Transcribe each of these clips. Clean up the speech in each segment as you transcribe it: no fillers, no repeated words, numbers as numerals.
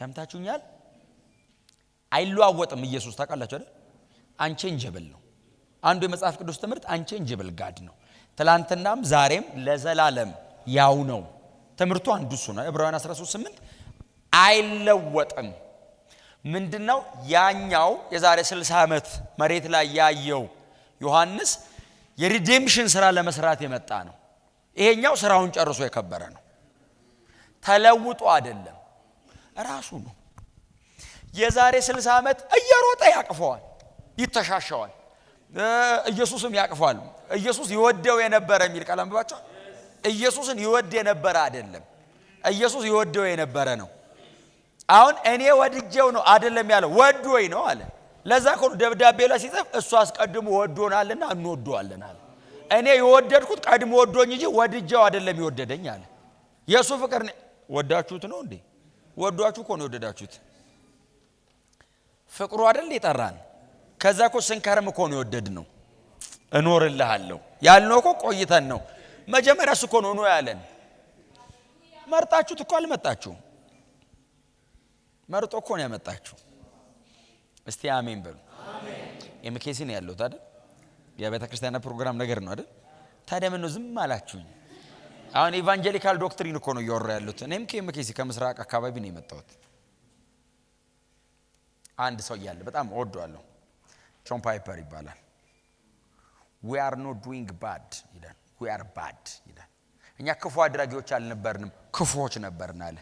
ሰምታችሁኛል? አይለዋወጥም ኢየሱስ ታውቃላችሁ አይደል? አንቼንጀብል ነው። አንዱ የመጽሐፍ ቅዱስ ትምህርት አንቼንጀብል ጋድ ነው። ትላንትናም ዛሬም ለዘላለም ያው ነው። ትምህርቱ አንዱ እሱ ነው። ዕብራውያን 13:8 አይለወጥም። ምንድነው ያኛው የዛሬ 60 ዓመት መሬት ላይ ያየው ዮሐንስ የሪዴምፕሽን ስራ ለመስራት የመጣ ነው። ይሄኛው ስራውን ጨርሶ የከበረ ነው። ተለውጦ አይደለም ራሱ ነው። የዛሬ 60 ዓመት እየሮጠ ያቅፈዋል፣ ይተሻሻዋል። ኢየሱስም ያቅፈዋል። ኢየሱስ ይወደው የነበረ የሚል ቃል አንብባችሁ ኢየሱስን ይወድ የነበረ አይደለም፣ ኢየሱስ ይወደው የነበረ ነው። አሁን እኔ ወድጄው ነው አይደለም ያለው፣ ወዶኝ ነው አለ። ለዛ እኮ ደብዳቤው ላይ ሲጽፍ እሱ አስቀድሞ ወዶናልና እንወደዋለን አለ። እኔ የወደድኩት ቀድሞ ወዶኝ እንጂ ወድጄው አይደለም ይወደደኝ አለ። የሱ ፍቅር ወዳችሁት ነው እንዴ? ወዷችሁ እኮ ነው የወደዳችሁት። ፍቅሩ አይደል ይጠራን። ከዛ እኮ ስንከርም እኮ ነው የወደድነው። እኖርልሃለሁ ያልነው እኮ ቆይተን ነው። መጀመሪያ እሱ እኮ ነው ያለን። መርጣችሁት እኮ አልመጣችሁ፣ መርጦ እኮ ነው ያመጣችሁ። እስቲ አሜን በሉ። አሜን። የምኬሲ ነው ያለው አይደል? የቤተ ክርስቲያን ፕሮግራም ነገር ነው አይደል? ታዲያ ምን ነው ዝም አላችሁኝ? አሁን ኢቫንጀሊካል ዶክትሪን እኮ ነው እያወራ ያሉት። እኔም ከመኬሲ ከምስራቅ አካባቢ ነው የመጣሁት። አንድ ሰው ያለ በጣም ወደዋለሁ፣ ጆን ፓይፐር ይባላል። we are not doing bad ይላል፣ we are bad ይላል። እኛ ክፉ አድራጊዎች አልነበርንም፣ ክፉዎች ነበርን አለ።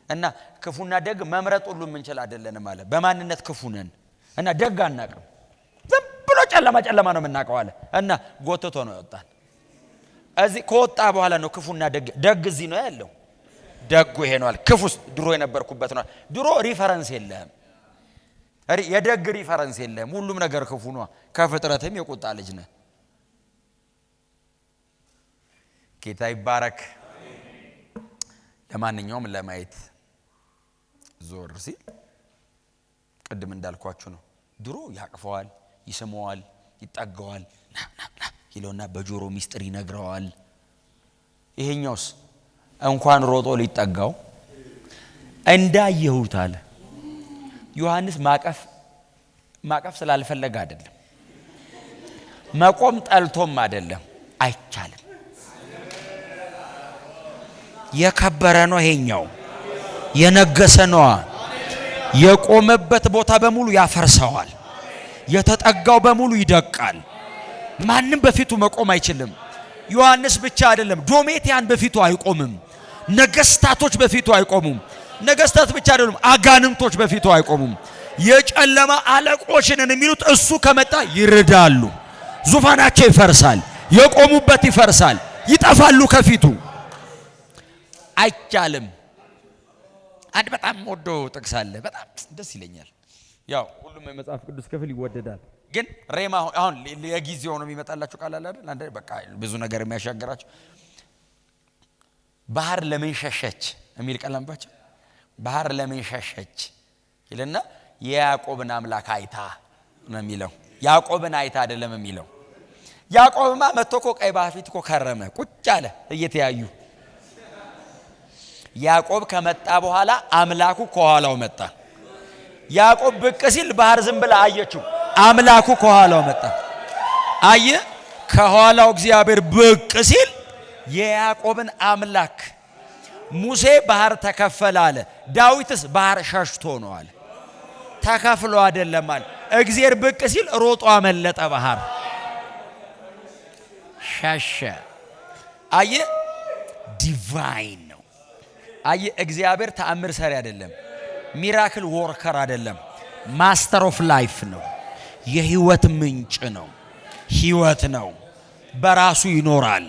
እና ክፉና ደግ መምረጥ ሁሉ ምንችል አይደለንም አለ። በማንነት ክፉ ነን እና ደግ አናቅም፣ ዝም ብሎ ጨለማ ነው የምናውቀው አለ። እና ጎትቶ ነው ያወጣን። እዚህ ከወጣ በኋላ ነው ክፉና ደግ እዚህ ነው ያለው። ደጉ ይሄ ነው አለ። ክፉስ ድሮ የነበርኩበት ነው። ድሮ ሪፈረንስ የለህም፣ የደግ ሪፈረንስ የለህም። ሁሉም ነገር ክፉ ነው። ከፍጥረትም የቁጣ ልጅ ነህ። ጌታ ይባረክ። ለማንኛውም ለማየት ዞር ሲል ቅድም እንዳልኳችሁ ነው። ድሮ ያቅፈዋል፣ ይስመዋል፣ ይጣጋዋል፣ ና ይለውና በጆሮ ሚስጥር ይነግረዋል። ይሄኛውስ እንኳን ሮጦ ሊጠጋው እንዳየሁት አለ። ዮሐንስ ማቀፍ ስላልፈለገ አይደለም፣ መቆም ጠልቶም አይደለም፣ አይቻልም። የከበረ ነው ይሄኛው፣ የነገሰ ነው። የቆመበት ቦታ በሙሉ ያፈርሰዋል፣ የተጠጋው በሙሉ ይደቃል። ማንም በፊቱ መቆም አይችልም። ዮሐንስ ብቻ አይደለም፣ ዶሜቲያን በፊቱ አይቆምም። ነገስታቶች በፊቱ አይቆሙም። ነገስታት ብቻ አይደሉም፣ አጋንንቶች በፊቱ አይቆሙም። የጨለማ አለቆችን የሚሉት እሱ ከመጣ ይርዳሉ። ዙፋናቸው ይፈርሳል፣ የቆሙበት ይፈርሳል፣ ይጠፋሉ ከፊቱ። አይቻልም። አንድ በጣም ወዶ ጥቅስ አለ፣ በጣም ደስ ይለኛል። ያው ሁሉም የመጽሐፍ ቅዱስ ክፍል ይወደዳል፣ ግን ሬማ አሁን የጊዜው ነው የሚመጣላችሁ ቃል አለ አይደል? አንተ በቃ ብዙ ነገር የሚያሻገራችሁ ባህር ለምን ሸሸች የሚል ቃል አንባቸው። ባህር ለምን ሸሸች ይልና የያዕቆብን አምላክ አይታ ነው የሚለው። ያዕቆብን አይታ አይደለም የሚለው። ያዕቆብማ መጥቶ እኮ ቀይ ባህር ፊት እኮ ከረመ፣ ቁጭ አለ እየተያዩ። ያዕቆብ ከመጣ በኋላ አምላኩ ከኋላው መጣ። ያዕቆብ ብቅ ሲል ባህር ዝም ብላ አየችው፣ አምላኩ ከኋላው መጣ። አየ ከኋላው እግዚአብሔር ብቅ ሲል የያዕቆብን አምላክ። ሙሴ ባህር ተከፈለ አለ፣ ዳዊትስ ባህር ሸሽቶ ነው አለ። ተከፍሎ አይደለም አለ። እግዚአብሔር ብቅ ሲል ሮጦ አመለጠ፣ ባህር ሸሸ። አየ ዲቫይን ነው። አየ እግዚአብሔር ተአምር ሰሪ አይደለም፣ ሚራክል ወርከር አይደለም፣ ማስተር ኦፍ ላይፍ ነው። የህይወት ምንጭ ነው፣ ህይወት ነው። በራሱ ይኖራል።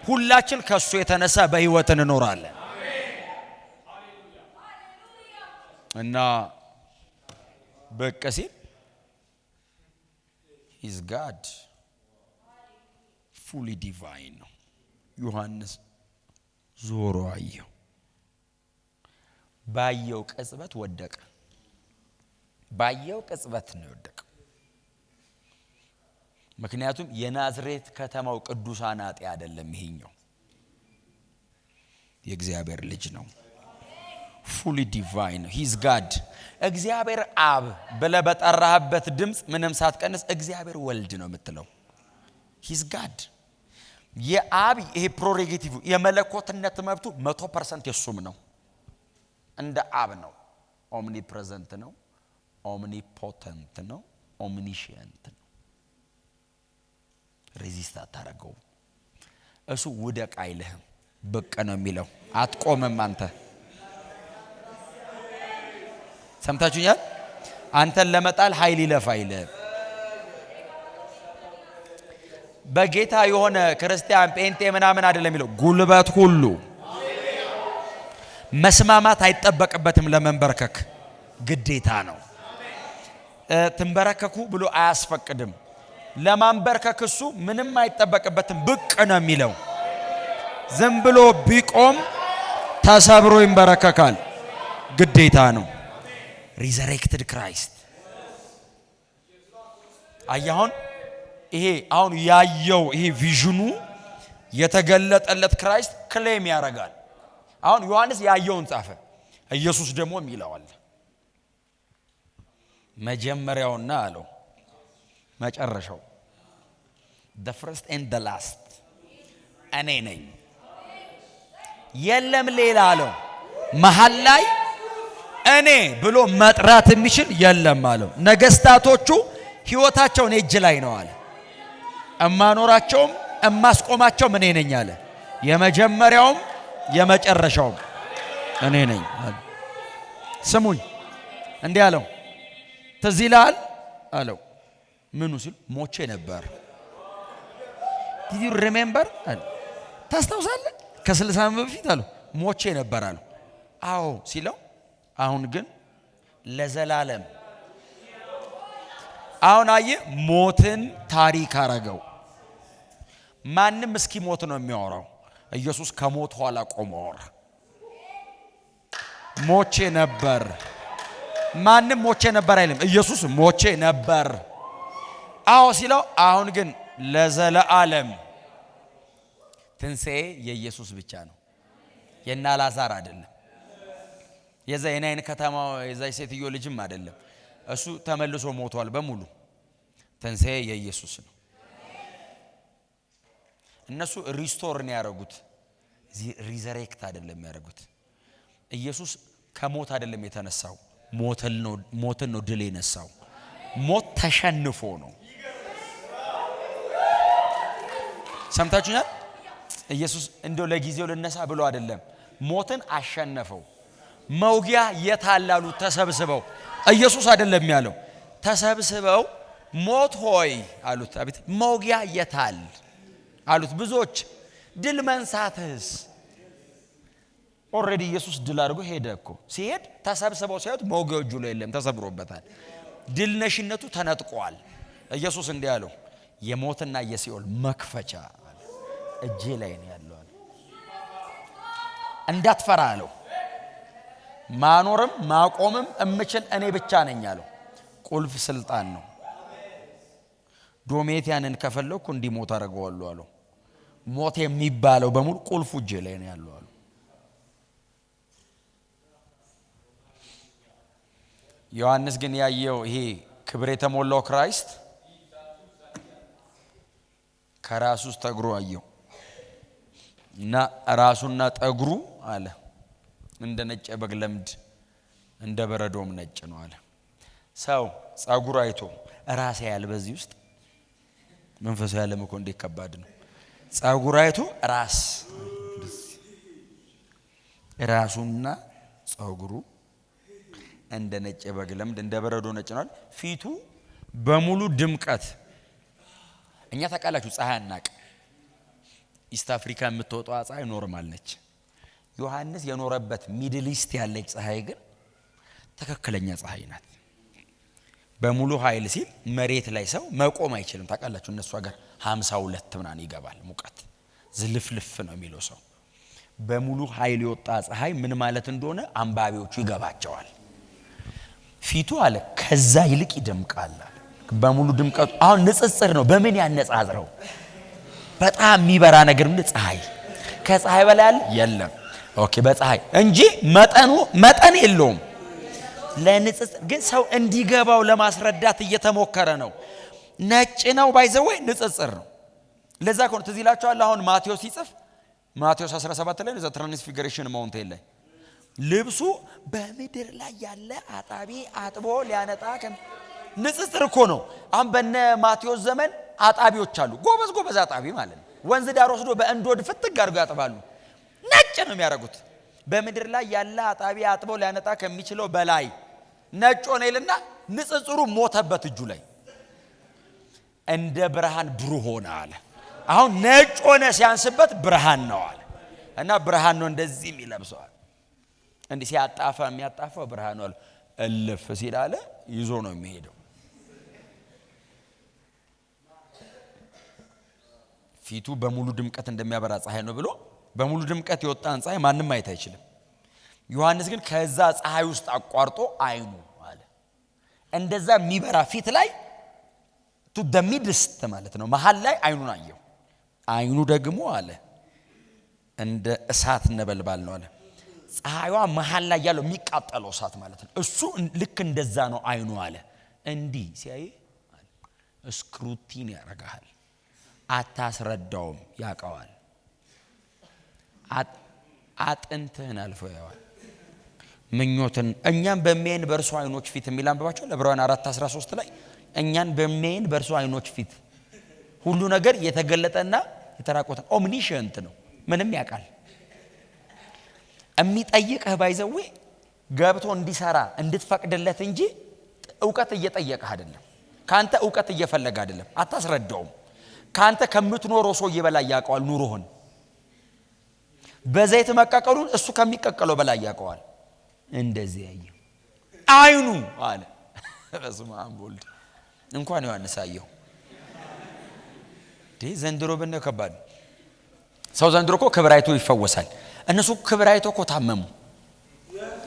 ሁላችን ከሱ የተነሳ በህይወት እንኖራለን። እና በቃ ሲል ሂዝ ጋድ ፉሊ ዲቫይን ነው። ዮሐንስ ዞሮ አየው። ባየው ቅጽበት ወደቀ። ባየው ቅጽበት ነው ወደቀ። ምክንያቱም የናዝሬት ከተማው ቅዱሳን አጤ አይደለም፣ ይሄኛው የእግዚአብሔር ልጅ ነው። ፉሊ ዲቫይን ነው። ሂዝ ጋድ እግዚአብሔር አብ ብለህ በጠራህበት ድምፅ ምንም ሳትቀንስ እግዚአብሔር ወልድ ነው የምትለው። ሂዝ ጋድ የአብ ይሄ ፕሮሬጌቲቭ የመለኮትነት መብቱ 100% የሱም ነው። እንደ አብ ነው። ኦምኒ ፕሬዘንት ነው። ኦምኒፖተንት ነው። ኦምኒሽየንት ነው። ሬዚስት አታረገው። እሱ ውደቅ አይልህም። ብቅ ነው የሚለው። አትቆምም አንተ። ሰምታችሁኛል? አንተን ለመጣል ኃይል ይለፍ አይልህም። በጌታ የሆነ ክርስቲያን ጴንጤ ምናምን አይደለም የሚለው። ጉልበት ሁሉ መስማማት አይጠበቅበትም። ለመንበርከክ ግዴታ ነው። ትንበረከኩ ብሎ አያስፈቅድም። ለማንበርከክ እሱ ምንም አይጠበቅበትም። ብቅ ነው የሚለው። ዝም ብሎ ቢቆም ተሰብሮ ይንበረከካል። ግዴታ ነው። ሪዘሬክትድ ክራይስት አያሁን ይሄ አሁን ያየው ይሄ ቪዥኑ የተገለጠለት ክራይስት ክሌም ያደርጋል። አሁን ዮሐንስ ያየውን ጻፈ። ኢየሱስ ደግሞ ይለዋል መጀመሪያውና አለው መጨረሻው the first and the last እኔ ነኝ። የለም ሌላ አለው። መሃል ላይ እኔ ብሎ መጥራት የሚችል የለም አለው። ነገስታቶቹ ህይወታቸውን እጅ ላይ ነው አለ። እማኖራቸውም እማስቆማቸውም እኔ ነኝ አለ። የመጀመሪያውም የመጨረሻውም እኔ ነኝ አለ። ስሙኝ እንዲህ አለው። ትዝ ይልሃል አለው። ምኑ ሲል ሞቼ ነበር። did you remember ታስታውሳለህ? ከ60 ዓመት በፊት አለው ሞቼ ነበር አለው። አዎ ሲለው አሁን ግን ለዘላለም አሁን አየ ሞትን ታሪክ አረገው። ማንም እስኪ ሞት ነው የሚያወራው። ኢየሱስ ከሞት ኋላ ቆሞ አወራ። ሞቼ ነበር። ማንም ሞቼ ነበር አይልም። ኢየሱስ ሞቼ ነበር አዎ ሲለው አሁን ግን ለዘላለም ትንሣኤ የኢየሱስ ብቻ ነው። የና ላዛር አይደለም። የዛ የናይን ከተማ የዛ ሴትዮ ልጅም አይደለም። እሱ ተመልሶ ሞቷል በሙሉ። ትንሣኤ የኢየሱስ ነው። እነሱ ሪስቶር ነው ያደረጉት፣ ሪዘሬክት አይደለም ያደረጉት። ኢየሱስ ከሞት አይደለም የተነሳው፣ ሞትን ነው ድል የነሳው። ሞት ተሸንፎ ነው። ሰምታችሁኛል? ኢየሱስ እንደው ለጊዜው ልነሳ ብሎ አይደለም፣ ሞትን አሸነፈው። መውጊያ የታላሉ ተሰብስበው ኢየሱስ አይደለም ያለው፣ ተሰብስበው ሞት ሆይ አሉት። አቤት መውጊያ የታል አሉት ብዙዎች። ድል መንሳትስ ኦሬዲ ኢየሱስ ድል አድርጎ ሄደ እኮ። ሲሄድ ተሰብስበው ሲያዩት መውጊያው እጁ ላይ የለም፣ ተሰብሮበታል። ድል ነሽነቱ ተነጥቋል። ኢየሱስ እንዲህ አለው የሞትና የሲኦል መክፈቻ እጄ ላይ ነው ያለው አለ። እንዳትፈራ አለው። ማኖርም ማቆምም እምችል እኔ ብቻ ነኝ አለው። ቁልፍ ስልጣን ነው። ዶሜቲያንን ከፈለኩ እንዲሞት አደርገዋለሁ አለው። ሞት የሚባለው በሙሉ ቁልፉ እጄ ላይ ነው ያለው አለው። ዮሐንስ ግን ያየው ይሄ ክብር የተሞላው ክራይስት ከራሱ ጠግሩ አየው እና ራሱና ጠግሩ አለ እንደ ነጭ በግ ለምድ እንደ በረዶም ነጭ ነው አለ። ሰው ጸጉር አይቶ ራስ ያያል። በዚህ ውስጥ መንፈሳዊ ዓለም እኮ እንዴት ከባድ ነው። ጸጉር አይቶ ራሱና ጸጉሩ እንደ ነጭ በግ ለምድ እንደ በረዶ ነጭ ነው። ፊቱ በሙሉ ድምቀት። እኛ ታውቃላችሁ ፀሐይ አናቅ። ኢስት አፍሪካ የምትወጣው ፀሐይ ኖርማል ነች። ዮሐንስ የኖረበት ሚድል ኢስት ያለች ፀሐይ ግን ትክክለኛ ፀሐይ ናት። በሙሉ ኃይል ሲል መሬት ላይ ሰው መቆም አይችልም። ታውቃላችሁ እነሱ ሀገር 52 ምናምን ይገባል ሙቀት። ዝልፍልፍ ነው የሚለው ሰው። በሙሉ ኃይል የወጣ ፀሐይ ምን ማለት እንደሆነ አንባቢዎቹ ይገባቸዋል። ፊቱ አለ ከዛ ይልቅ ይደምቃል። በሙሉ ድምቀቱ አሁን ንጽጽር ነው። በምን ያነጻጽረው? በጣም የሚበራ ነገር ምን ፀሐይ ከፀሐይ በላይ አለ የለም። ኦኬ በፀሐይ እንጂ መጠን የለውም። ለንጽጽር ግን ሰው እንዲገባው ለማስረዳት እየተሞከረ ነው። ነጭ ነው ባይዘው ንጽጽር ነው። ለዛ ኮን ትዝ ይላችኋል። አሁን ማቴዎስ ይጽፍ ማቴዎስ 17 ላይ ዘ ትራንስፊግሬሽን ማውንቴን ላይ ልብሱ በምድር ላይ ያለ አጣቢ አጥቦ ሊያነጣ ንጽጽር እኮ ነው። አሁን በነ ማቴዎስ ዘመን አጣቢዎች አሉ። ጎበዝ አጣቢ ማለት ነው። ወንዝ ዳር ወስዶ በእንዶድ ፍትግ አድርገው ያጥባሉ። ነጭ ነው የሚያደርጉት። በምድር ላይ ያለ አጣቢ አጥቦ ሊያነጣ ከሚችለው በላይ ነጭ ሆነ ይልና ንጽጽሩ ሞተበት እጁ ላይ እንደ ብርሃን ብሩህ ሆነ አለ። አሁን ነጭ ሆነ ሲያንስበት ብርሃን ነው አለ እና ብርሃን ነው እንደዚህ የሚለብሰዋል። እንዲህ የሚያጣፋው ብርሃን ነው አለ። እልፍ ሲል አለ ይዞ ነው የሚሄደው። ፊቱ በሙሉ ድምቀት እንደሚያበራ ፀሐይ ነው ብሎ በሙሉ ድምቀት የወጣን ፀሐይ ማንም ማየት አይችልም። ዮሐንስ ግን ከዛ ፀሐይ ውስጥ አቋርጦ አይኑ አለ እንደዛ የሚበራ ፊት ላይ ቱ ዘ ሚድስት ማለት ነው መሃል ላይ አይኑን አየው። አይኑ ደግሞ አለ እንደ እሳት ነበልባል ነው አለ። ፀሐይዋ መሃል ላይ ያለው የሚቃጠለው እሳት ማለት ነው። እሱ ልክ እንደዛ ነው አይኑ አለ። እንዲህ ሲያይ አለ ስክሩቲን ያረጋል። አታስረዳውም፣ ያቀዋል። አጥንትህን አልፎ ያዋል ምኞትን እኛን በሚያየን በእርሱ አይኖች ፊት የሚል አንብባቸው ዕብራውያን 4:13 ላይ እኛን በሚያየን በእርሱ አይኖች ፊት ሁሉ ነገር የተገለጠና የተራቆተ ኦምኒሽንት ነው። ምንም ያውቃል። የሚጠይቅህ ባይዘው ገብቶ እንዲሰራ እንድትፈቅድለት እንጂ ዕውቀት እየጠየቀህ አይደለም። ካንተ ዕውቀት እየፈለገ አይደለም። አታስረዳውም። ካንተ ከምትኖረው ሰው በላይ ያውቀዋል ኑሮህን። በዘይት መቀቀሉን እሱ ከሚቀቀለው በላይ ያውቀዋል። እንደዚህ ያየው አይኑ አለ። በስመ አብ ወልድ እንኳን ዮሐንስ አየው። ዘንድሮ በእነ ከባድ ሰው ዘንድሮ እኮ ክብር አይቶ ይፈወሳል። እነሱ ክብር አይቶ እኮ ታመሙ።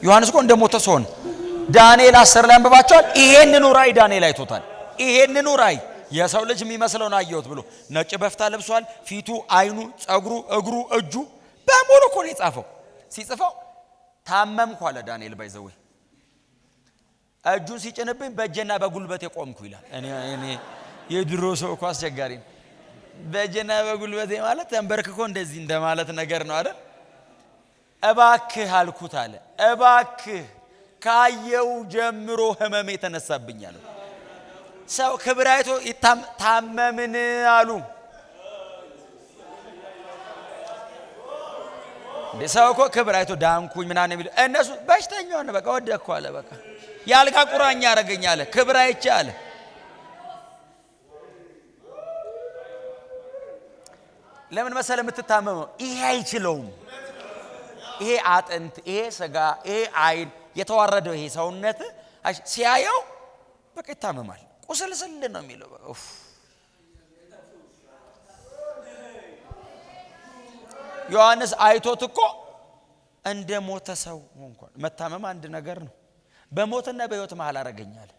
ዮሐንስ እኮ እንደሞተ ሰውን ዳንኤል 10 ላይ አንብባቸዋል። ይሄንን ራእይ ዳንኤል አይቶታል። ይሄንን ራእይ የሰው ልጅ የሚመስለውን አየሁት ብሎ ነጭ በፍታ ለብሷል። ፊቱ፣ አይኑ፣ ጸጉሩ፣ እግሩ፣ እጁ በሙሉ እኮ ነው የጻፈው። ሲጽፈው ታመምኩ አለ ዳንኤል ባይዘው እጁን ሲጭንብኝ በእጄና በጉልበቴ ቆምኩ ይላል። እኔ የድሮ ሰው እኮ አስቸጋሪ ነው። በእጄና በጉልበቴ ማለት ተንበርክኮ እንደዚህ እንደማለት ነገር ነው አይደል? እባክህ አልኩት አለ። እባክህ ካየው ጀምሮ ህመሜ ተነሳብኛል። ሰው ክብር አይቶ ታመምን አሉ። ሰው እኮ ክብር አይቶ ዳንኩኝ ምናምን የሚሉ እነሱ በሽተኛው ነው። በቃ ወደኩ አለ። በቃ ያልጋ ቁራኛ ያረገኝ አለ። ክብር አይቼ አለ። ለምን መሰለ የምትታመመው? ይሄ አይችለውም። ይሄ አጥንት፣ ይሄ ስጋ፣ ይሄ አይን የተዋረደው ይሄ ሰውነት ሲያየው በቃ ይታመማል። ቁስልስል ነው የሚለው። ዮሐንስ አይቶት እኮ እንደ ሞተ ሰው እንኳን መታመም አንድ ነገር ነው። በሞትና በህይወት መሃል አረገኛል።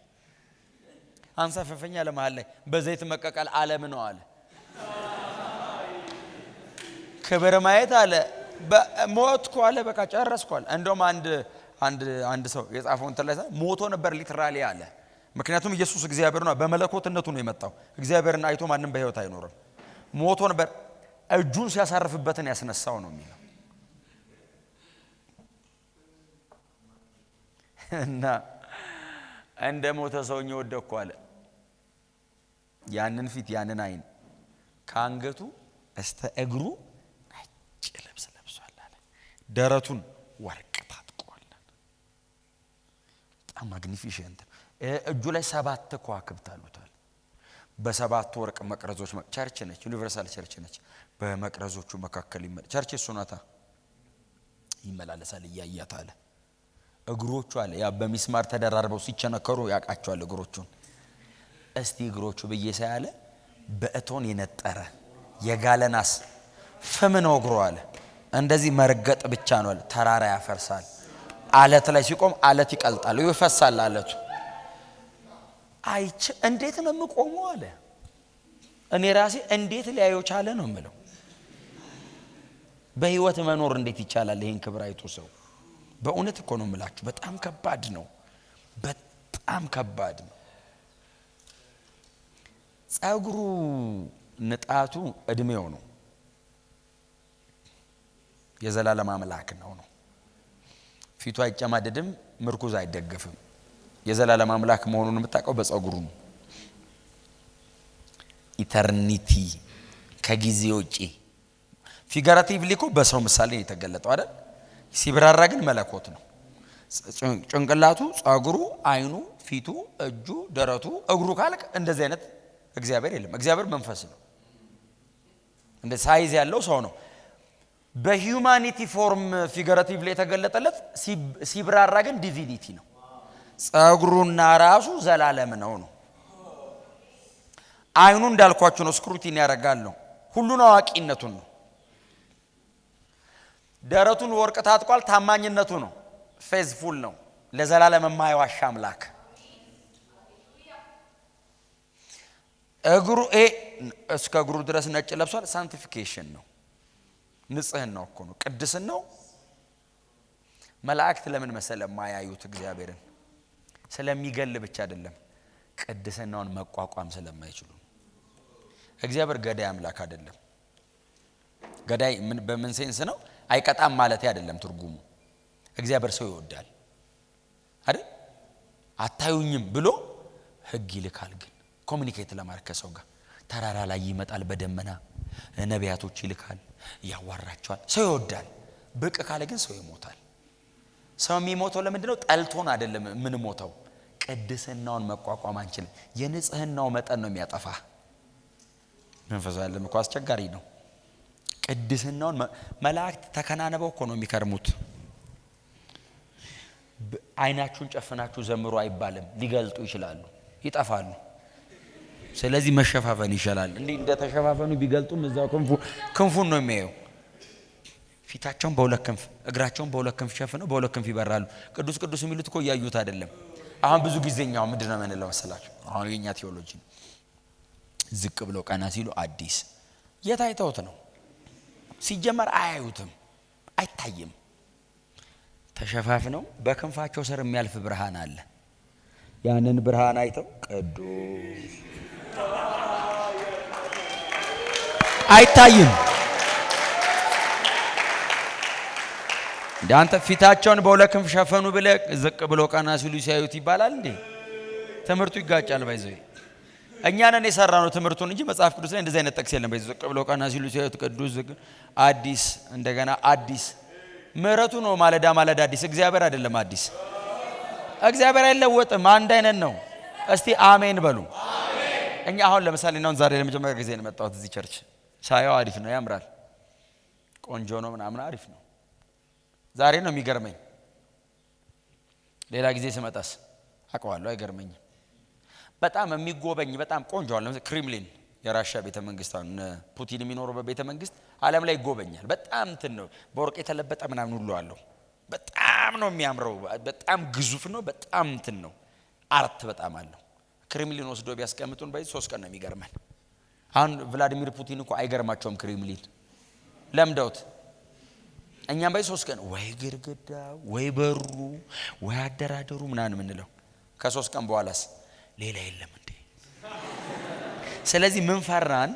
አንሳፈፈኛ ለመሃል ላይ በዘይት መቀቀል ዓለም ነው አለ። ክብር ማየት አለ። ሞትኩ አለ። በቃ ጨረስኩ አለ። እንደውም አንድ ሰው የጻፈው እንትን ላይ ሞቶ ነበር ሊትራሊ አለ። ምክንያቱም ኢየሱስ እግዚአብሔር ነው፣ በመለኮትነቱ ነው የመጣው። እግዚአብሔርን አይቶ ማንም በህይወት አይኖርም። ሞቶ ነበር። እጁን ሲያሳርፍበትን ያስነሳው ነው የሚለው እና እንደ ሞተ ሰውኝ ወደኩ አለ። ያንን ፊት ያንን አይን ከአንገቱ እስተ እግሩ ነጭ ልብስ ለብሷል አለ። ደረቱን ወርቅ ታጥቋል። በጣም ማግኒፊሸንት። እጁ ላይ 7 ከዋክብት አሉታል። በ7 ወርቅ መቅረዞች ቸርች ነች፣ ዩኒቨርሳል ቸርች ነች። በመቅረዞቹ መካከል ቸርች ሱናታ ይመላለሳል እያያት አለ። እግሮቹ አለ ያ በሚስማር ተደራርበው ሲቸነከሩ ያቃቸዋል እግሮቹን። እስቲ እግሮቹ በየሳይ አለ በእቶን የነጠረ የጋለናስ ፍም ነው እግሩ አለ። እንደዚህ መርገጥ ብቻ ነው አለ። ተራራ ያፈርሳል። አለት ላይ ሲቆም አለት ይቀልጣል፣ ይፈሳል አለቱ። አይቼ እንዴት ነው የምቆመው አለ። እኔ ራሴ እንዴት ሊያየው ቻለ ነው የምለው። በህይወት መኖር እንዴት ይቻላል? ይሄን ክብር አይቶ ሰው በእውነት እኮ ነው የምላችሁ፣ በጣም ከባድ ነው። በጣም ከባድ ነው። ጸጉሩ ንጣቱ እድሜው ነው። የዘላለም አምላክ ነው። ፊቱ አይጨማደድም፣ ምርኩዝ አይደገፍም። የዘላለም አምላክ መሆኑን የምታውቀው በጸጉሩ ነው። ኢተርኒቲ ከጊዜ ውጪ ፊገራቲቭሊ እኮ በሰው ምሳሌ የተገለጠው አይደል? ሲብራራ ግን መለኮት ነው። ጭንቅላቱ፣ ጸጉሩ፣ አይኑ፣ ፊቱ፣ እጁ፣ ደረቱ፣ እግሩ ካልክ እንደዚህ አይነት እግዚአብሔር የለም። እግዚአብሔር መንፈስ ነው። እንደ ሳይዝ ያለው ሰው ነው። በሂዩማኒቲ ፎርም ፊገራቲቭሊ የተገለጠለት ሲብራራ ግን ዲቪኒቲ ነው። ጸጉሩና ራሱ ዘላለም ነው። አይኑ እንዳልኳችሁ ነው፣ ስክሩቲን ያደርጋል ነው። ሁሉን አዋቂነቱን ነው። ደረቱን ወርቅ ታጥቋል፣ ታማኝነቱ ነው። ፌዝፉል ነው፣ ለዘላለም የማይዋሽ አምላክ። እግሩ እስከ እግሩ ድረስ ነጭ ለብሷል። ሳንቲፊኬሽን ነው፣ ንጽህናው እኮ ነው፣ ቅድስናው። መላእክት ለምን መሰለ የማያዩት እግዚአብሔርን? ስለሚገል ብቻ አይደለም፣ ቅድስናውን መቋቋም ስለማይችሉ። እግዚአብሔር ገዳይ አምላክ አይደለም። ገዳይ ምን በምን ሴንስ ነው? አይቀጣም ማለት አይደለም ትርጉሙ። እግዚአብሔር ሰው ይወዳል አይደል? አታዩኝም ብሎ ህግ ይልካል። ግን ኮሙኒኬት ለማድረግ ከሰው ጋር ተራራ ላይ ይመጣል በደመና፣ ነቢያቶች ይልካል፣ ያዋራቸዋል። ሰው ይወዳል። ብቅ ካለ ግን ሰው ይሞታል። ሰው የሚሞተው ለምንድነው? ጠልቶን አይደለም ምን ሞተው፣ ቅድስናውን መቋቋም አንችልም። የንጽህናው መጠን ነው የሚያጠፋ። መንፈሳዊ ዓለም እኮ አስቸጋሪ ነው። ቅድስናውን መላእክት ተከናነበው እኮ ነው የሚከርሙት። አይናችሁን ጨፍናችሁ ዘምሩ አይባልም። ሊገልጡ ይችላሉ፣ ይጠፋሉ። ስለዚህ መሸፋፈን ይሻላል። እንደ ተሸፋፈኑ ቢገልጡም እዛው ክንፉን ነው የሚያየው። ፊታቸውን በሁለት ክንፍ፣ እግራቸውን በሁለት ክንፍ ሸፍነው በሁለት ክንፍ ይበራሉ። ቅዱስ ቅዱስ የሚሉት እኮ ያዩት አይደለም። አሁን ብዙ ጊዜኛው ምንድነው የምንለው መሰላችሁ? አሁን የኛ ቴዎሎጂ ዝቅ ብለው ቀና ሲሉ አዲስ የታይተውት ነው። ሲጀመር አያዩትም፣ አይታይም። ተሸፋፍነው በክንፋቸው ስር የሚያልፍ ብርሃን አለ። ያንን ብርሃን አይተው ቅዱስ አይታይም። ዳንተ ፊታቸውን በሁለት ክንፍ ሸፈኑ ብለ ዝቅ ብሎ ቀና ሲሉ ሲያዩት ይባላል እንዴ? ትምህርቱ ይጋጫል። ባይዘይ እኛ ነን የሰራነው ትምህርቱን እንጂ መጽሐፍ ቅዱስ ላይ እንደዚህ አይነት ጥቅስ የለም። ባይዘይ ዝቅ ብሎ ቀና ሲሉ ሲያዩት ቅዱስ አዲስ፣ እንደገና አዲስ ምሕረቱ ነው ማለዳ ማለዳ አዲስ። እግዚአብሔር አይደለም አዲስ። እግዚአብሔር አይለወጥም፣ አንድ አይነት ነው። እስቲ አሜን በሉ። እኛ አሁን ለምሳሌ ነው ዛሬ ለመጀመሪያ ጊዜ ነው መጣሁት እዚህ ቸርች። ሳያው አሪፍ ነው፣ ያምራል፣ ቆንጆ ነው ምናምን አሪፍ ነው። ዛሬ ነው የሚገርመኝ። ሌላ ጊዜ ስመጣስ አውቀዋለሁ፣ አይገርመኝም። በጣም የሚጎበኝ በጣም ቆንጆ አለ። ክሬምሊን የራሻ ቤተ መንግስት፣ አሁን ፑቲን የሚኖርበት ቤተ መንግስት ዓለም ላይ ይጎበኛል። በጣም እንትን ነው፣ በወርቅ የተለበጠ ምናምን ሁሉ አለው። በጣም ነው የሚያምረው፣ በጣም ግዙፍ ነው፣ በጣም እንትን ነው፣ አርት በጣም አለው። ክሬምሊን ወስዶ ቢያስቀምጡን በዚህ 3 ቀን ነው የሚገርመን። አሁን ቭላዲሚር ፑቲን እኮ አይገርማቸውም ክሬምሊን ለምደውት። እኛም በዚህ 3 ቀን ወይ ግርግዳ ወይ በሩ ወይ አደራደሩ ምናምን ምንለው። ከ3 ቀን በኋላስ ሌላ የለም እንዴ? ስለዚህ ምን ፈራን?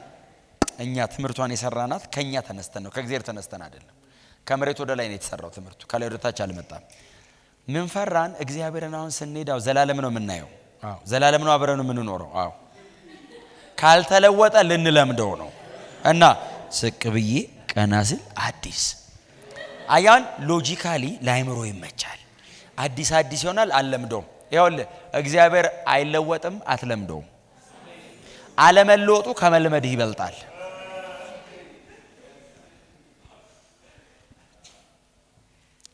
እኛ ትምህርቷን የሰራናት ከኛ ተነስተን ነው፣ ከእግዚአብሔር ተነስተን አይደለም። ከመሬት ወደ ላይ ነው የተሰራው ትምህርቱ፣ ከላይ ወደ ታች አልመጣም። ምን ፈራን? እግዚአብሔርን አሁን ስንሄዳው ዘላለም ነው የምናየው። አዎ ዘላለም ነው አብረን የምንኖረው። አዎ ካልተለወጠ ልንለምደው ነው። እና ስቅ ብዬ ቀና ስል አዲስ አያን ሎጂካሊ ላይምሮ ይመቻል። አዲስ አዲስ ይሆናል፣ አልለምደውም። ይኸውልህ እግዚአብሔር አይለወጥም፣ አትለምደውም። አለመለወጡ ከመልመድህ ይበልጣል።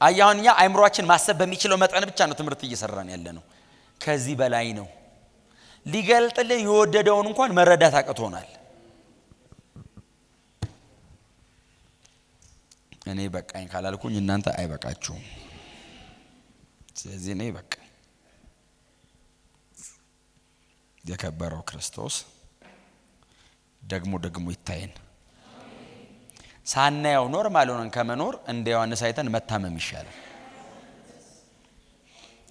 አያውንኛ አይምሮአችን ማሰብ በሚችለው መጠን ብቻ ነው ትምህርት እየሰራን ያለ ነው። ከዚህ በላይ ነው። ሊገልጥልን የወደደውን እንኳን መረዳት አቅቶናል። እኔ በቃኝ ካላልኩኝ እናንተ አይበቃችሁም። ስለዚህ እኔ በቃ የከበረው ክርስቶስ ደግሞ ይታየን። ሳናየው ኖርማል ሆነን ከመኖር እንደ ዮሐንስ አይተን መታመም ይሻላል።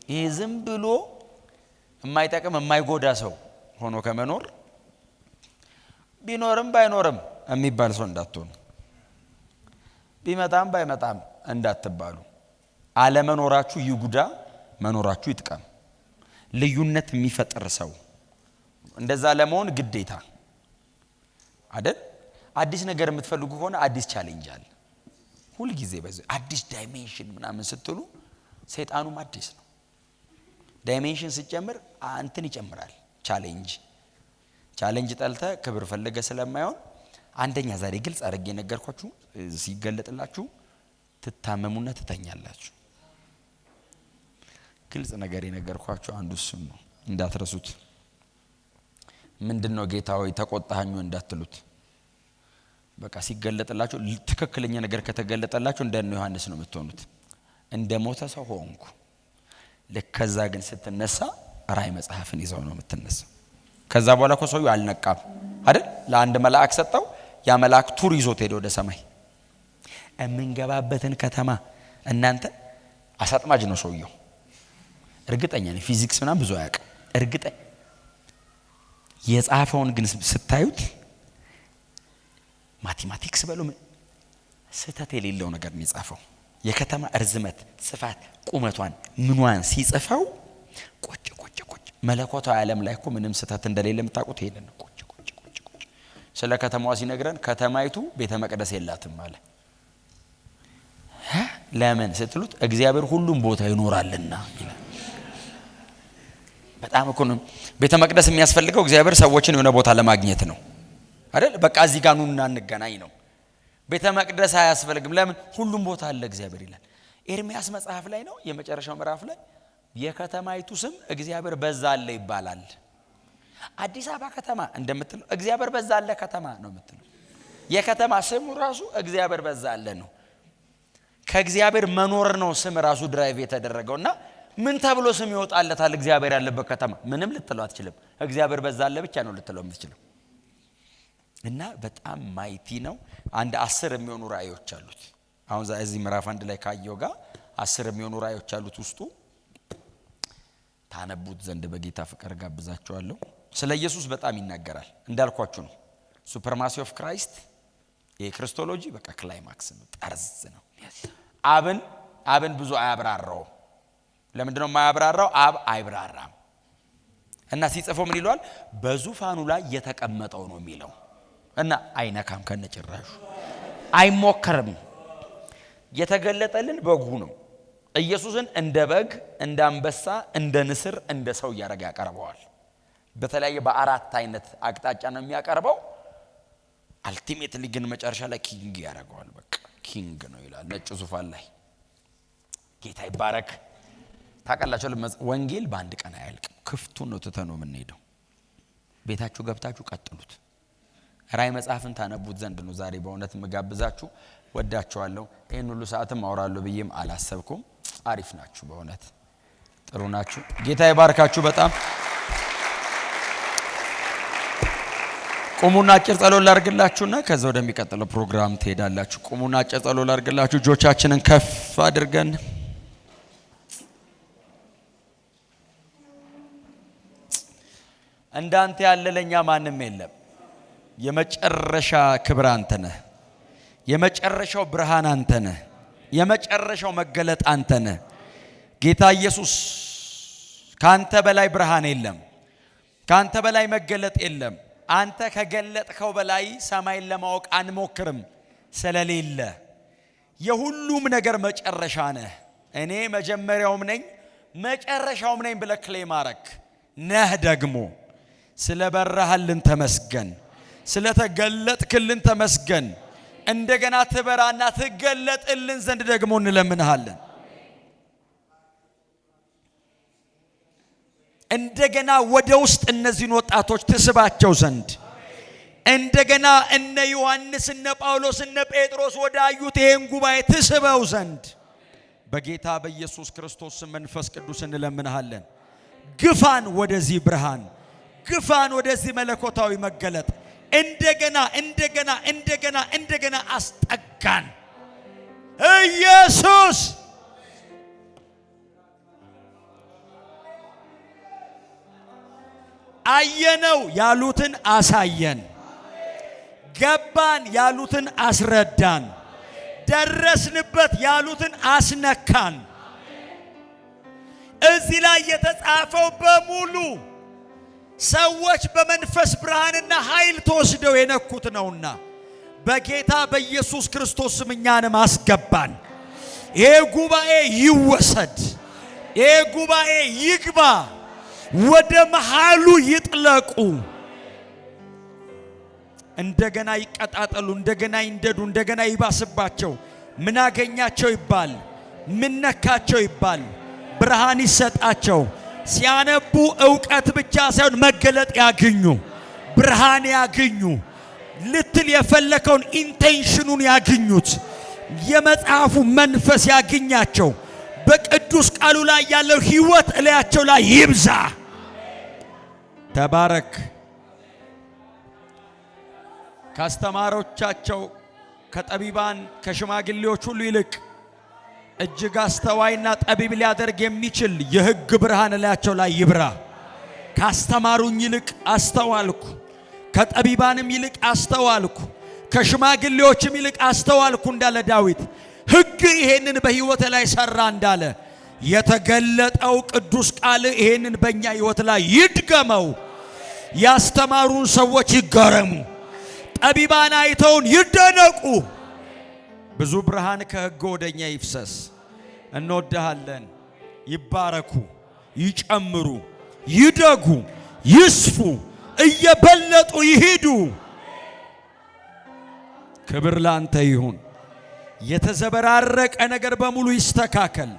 ይሄ ዝም ብሎ የማይጠቅም የማይጎዳ ሰው ሆኖ ከመኖር ቢኖርም ባይኖርም የሚባል ሰው እንዳትሆኑ፣ ቢመጣም ባይመጣም እንዳትባሉ። አለመኖራችሁ ይጉዳ፣ መኖራችሁ ይጥቀም። ልዩነት የሚፈጥር ሰው እንደዛ ለመሆን ግዴታ አይደል? አዲስ ነገር የምትፈልጉ ከሆነ አዲስ ቻሌንጅ አለ ሁሉ ጊዜ። በዚህ አዲስ ዳይሜንሽን ምናምን ስትሉ ሰይጣኑም አዲስ ነው። ዳይሜንሽን ሲጨምር እንትን ይጨምራል። ቻሌንጅ ጠልተ ክብር ፈለገ ስለማይሆን አንደኛ ዛሬ ግልጽ አድርጌ ነገርኳችሁ። ሲገለጥላችሁ ትታመሙና ትተኛላችሁ። ግልጽ ነገር የነገርኳችሁ አንዱ እሱ ነው፣ እንዳትረሱት። ምንድነው ጌታ ሆይ ተቆጣኸኝ እንዳትሉት። በቃ ሲገለጥላችሁ ትክክለኛ ነገር ከተገለጠላችሁ እንደነ ዮሐንስ ነው የምትሆኑት። እንደ ሞተ ሰው ሆንኩ። ለከዛ ግን ስትነሳ ራእይ መጽሐፍን ይዘው ነው የምትነሳ። ከዛ በኋላ እኮ ሰውዬው አልነቃም አይደል? ለአንድ መልአክ ሰጠው። ያ መልአክ ቱር ይዞት ሄደ ወደ ሰማይ። የምንገባበትን ከተማ እናንተ አሳጥማጅ ነው ሰውዬው። እርግጠኛ ነኝ ፊዚክስ ምናምን ብዙ አያውቅም። እርግጠኛ የጻፈውን ግን ስታዩት ማቴማቲክስ በሉ ስህተት የሌለው ነገር ነው የጻፈው። የከተማ እርዝመት፣ ስፋት፣ ቁመቷን ምኗን ሲጽፈው ቆጭ መለኮታዊ ዓለም ላይ እኮ ምንም ስህተት እንደሌለ የምታውቁት ይሄንን ነው። ቆጭ ስለ ከተማዋ ሲነግረን ከተማይቱ ቤተ መቅደስ የላትም አለ። ለምን ስትሉት እግዚአብሔር ሁሉም ቦታ ይኖራልና ይላል። በጣም እኮ ነው ቤተ መቅደስ የሚያስፈልገው እግዚአብሔር ሰዎችን የሆነ ቦታ ለማግኘት ነው አይደል? በቃ እዚህ ጋር ኑና እንገናኝ ነው። ቤተ መቅደስ አያስፈልግም። ለምን? ሁሉም ቦታ አለ እግዚአብሔር ይላል። ኤርምያስ መጽሐፍ ላይ ነው የመጨረሻው ምዕራፍ ላይ የከተማይቱ ስም እግዚአብሔር በዛ አለ ይባላል። አዲስ አበባ ከተማ እንደምትለው እግዚአብሔር በዛ አለ ከተማ ነው የምትለው። የከተማ ስሙ ራሱ እግዚአብሔር በዛ አለ ነው። ከእግዚአብሔር መኖር ነው ስም ራሱ ድራይቭ የተደረገውና ምን ተብሎ ስም ይወጣለታል? እግዚአብሔር ያለበት ከተማ ምንም ልትለው አትችልም። እግዚአብሔር በዛ አለ ብቻ ነው ልትለው የምትችለው። እና በጣም ማይቲ ነው። አንድ 10 የሚሆኑ ራእዮች አሉት። አሁን እዚህ ምዕራፍ 1 ላይ ካየው ጋር 10 የሚሆኑ ራእዮች አሉት ውስጡ። ታነቡት ዘንድ በጌታ ፍቅር ጋብዛችኋለሁ። ስለ ኢየሱስ በጣም ይናገራል። እንዳልኳችሁ ነው ሱፐርማሲ ኦፍ ክራይስት የክርስቶሎጂ በቃ ክላይማክስ ነው፣ ጠርዝ ነው። አብን ብዙ አያብራራው። ለምንድነው የማያብራራው? አብ አይብራራም። እና ሲጽፈው ምን ይሏል? በዙፋኑ ላይ የተቀመጠው ነው የሚለው እና አይነካም፣ ከነጭራሹ አይሞከርም። የተገለጠልን በጉ ነው። ኢየሱስን እንደ በግ፣ እንደ አንበሳ፣ እንደ ንስር፣ እንደ ሰው ያረጋ ያቀርበዋል። በተለያየ በአራት አይነት አቅጣጫ ነው የሚያቀርበው። አልቲሜትሊ ግን መጨረሻ ላይ ኪንግ ያረጋዋል። በቃ ኪንግ ነው ይላል ነጭ ዙፋን ላይ። ጌታ ይባረክ። ታውቃላችሁ ወንጌል በአንድ ቀን አያልቅም። ክፍቱን ነው ትተነው የምንሄደው። ቤታችሁ ገብታችሁ ቀጥሉት። ራእይ መጽሐፍን ታነቡት ዘንድ ነው ዛሬ በእውነት መጋብዛችሁ። ወዳችኋለሁ። ይሄን ሁሉ ሰዓትም አወራለሁ ብዬም አላሰብኩም። አሪፍ ናችሁ፣ በእውነት ጥሩ ናችሁ። ጌታ ይባርካችሁ በጣም። ቁሙና አጭር ጸሎት ላድርግላችሁና ከዛ ወደሚቀጥለው ፕሮግራም ትሄዳላችሁ። ቁሙና አጭር ጸሎት ላድርግላችሁ። እጆቻችንን ከፍ አድርገን እንዳንተ ያለ ለኛ ማንም የለም። የመጨረሻ ክብር አንተ ነህ። የመጨረሻው ብርሃን አንተ ነህ። የመጨረሻው መገለጥ አንተ ነህ። ጌታ ኢየሱስ ካንተ በላይ ብርሃን የለም። ካንተ በላይ መገለጥ የለም። አንተ ከገለጥከው በላይ ሰማይን ለማወቅ አንሞክርም ስለሌለ የሁሉም ነገር መጨረሻ ነህ። እኔ መጀመሪያውም ነኝ መጨረሻውም ነኝ ብለህ ክሌም አረክ ነህ። ደግሞ ስለበራህልን ተመስገን፣ ስለተገለጥክልን ተመስገን። እንደገና ትበራና ትገለጥልን ዘንድ ደግሞ እንለምንሃለን። እንደገና ወደ ውስጥ እነዚህን ወጣቶች ትስባቸው ዘንድ እንደገና እነ ዮሐንስ እነ ጳውሎስ እነ ጴጥሮስ ወደ አዩት ይሄን ጉባኤ ትስበው ዘንድ በጌታ በኢየሱስ ክርስቶስ መንፈስ ቅዱስ እንለምንሃለን። ግፋን ወደዚህ ብርሃን፣ ግፋን ወደዚህ መለኮታዊ መገለጥ። እንደገና አስጠጋን። ኢየሱስ አየነው ያሉትን አሳየን፣ ገባን ያሉትን አስረዳን፣ ደረስንበት ያሉትን አስነካን። እዚህ ላይ የተጻፈው በሙሉ ሰዎች በመንፈስ ብርሃንና ኃይል ተወስደው የነኩት ነውና በጌታ በኢየሱስ ክርስቶስ ስም እኛንም አስገባን። ይሄ ጉባኤ ይወሰድ፣ ይሄ ጉባኤ ይግባ፣ ወደ መሃሉ ይጥለቁ፣ እንደገና ይቀጣጠሉ፣ እንደገና ይንደዱ፣ እንደገና ይባስባቸው። ምን አገኛቸው ይባል፣ ምን ነካቸው ይባል፣ ብርሃን ይሰጣቸው። ሲያነቡ ዕውቀት ብቻ ሳይሆን መገለጥ ያግኙ፣ ብርሃን ያግኙ፣ ልትል የፈለከውን ኢንቴንሽኑን ያግኙት፣ የመጽሐፉ መንፈስ ያግኛቸው። በቅዱስ ቃሉ ላይ ያለው ሕይወት እላያቸው ላይ ይብዛ። ተባረክ። ካስተማሮቻቸው ከጠቢባን ከሽማግሌዎች ሁሉ ይልቅ እጅግ አስተዋይና ጠቢብ ሊያደርግ የሚችል የሕግ ብርሃን እላያቸው ላይ ይብራ። ካስተማሩኝ ይልቅ አስተዋልኩ፣ ከጠቢባንም ይልቅ አስተዋልኩ፣ ከሽማግሌዎችም ይልቅ አስተዋልኩ እንዳለ ዳዊት ሕግ ይሄንን በሕይወት ላይ ሰራ እንዳለ የተገለጠው ቅዱስ ቃል ይሄንን በእኛ ሕይወት ላይ ይድገመው። ያስተማሩን ሰዎች ይገረሙ፣ ጠቢባን አይተውን ይደነቁ። ብዙ ብርሃን ከሕግ ወደኛ ይፍሰስ። እንወድሃለን። ይባረኩ፣ ይጨምሩ፣ ይደጉ፣ ይስፉ፣ እየበለጡ ይሂዱ። ክብር ላንተ ይሁን። የተዘበራረቀ ነገር በሙሉ ይስተካከል።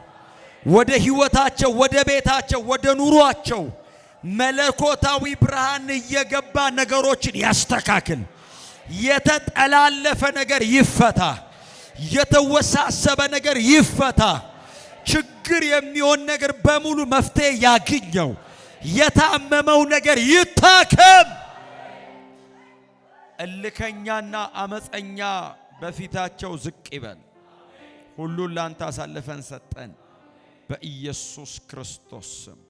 ወደ ሕይወታቸው፣ ወደ ቤታቸው፣ ወደ ኑሯቸው መለኮታዊ ብርሃን እየገባ ነገሮችን ያስተካክል። የተጠላለፈ ነገር ይፈታ። የተወሳሰበ ነገር ይፈታ። ችግር የሚሆን ነገር በሙሉ መፍትሄ ያግኘው። የታመመው ነገር ይታከም። እልከኛና አመፀኛ በፊታቸው ዝቅ ይበል። ሁሉን ላንተ አሳልፈን ሰጠን በኢየሱስ ክርስቶስ ስም።